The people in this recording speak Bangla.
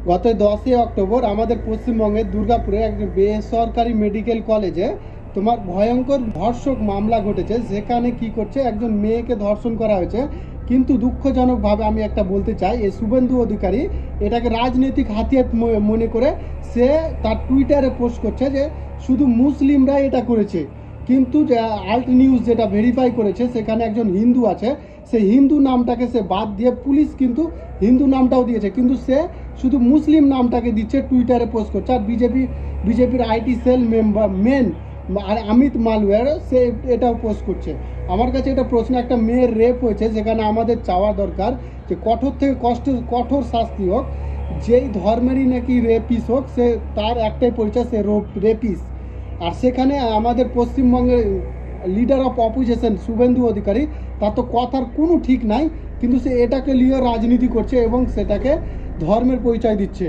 গত 10ই অক্টোবর আমাদের পশ্চিমবঙ্গের দুর্গাপুরে একটা বেসরকারি মেডিকেল কলেজে তোমার ভয়ঙ্কর ধর্ষক মামলা ঘটেছে। যেখানে কি করছে, একজন মেয়েকে ধর্ষণ করা হয়েছে। কিন্তু দুঃখজনকভাবে আমি একটা বলতে চাই, এই শুভেন্দু অধিকারী এটাকে রাজনৈতিক হাতিয়ার মনে করে সে তার টুইটারে পোস্ট করছে যে শুধু মুসলিমরাই এটা করেছে। কিন্তু আল্ট নিউজ যেটা ভেরিফাই করেছে, সেখানে একজন হিন্দু আছে, সে হিন্দু নামটাকে সে বাদ দিয়ে পুলিশ কিন্তু হিন্দু নামটাও দিয়েছে, কিন্তু সে শুধু মুসলিম নামটাকে দিচ্ছে, টুইটারে পোস্ট করছে। আর বিজেপির আইটি সেল মেন আর অমিত মালওয়ার সে এটাও পোস্ট করছে। আমার কাছে এটা প্রশ্ন, একটা মেয়ের রেপ হয়েছে, যেখানে আমাদের চাওয়া দরকার যে কঠোর থেকে কঠোর শাস্তি হোক। যেই ধর্মেরই নাকি রেপিস হোক, সে তার একটাই পরিচয়, সে রেপিস। আর সেখানে আমাদের পশ্চিমবঙ্গের leader of opposition Suvendu Adhikari, তার তো কথার কোনো ঠিক নাই, কিন্তু সে এটাকে নিয়ে রাজনীতি করছে এবং সেটাকে ধর্মের পরিচয় দিচ্ছে।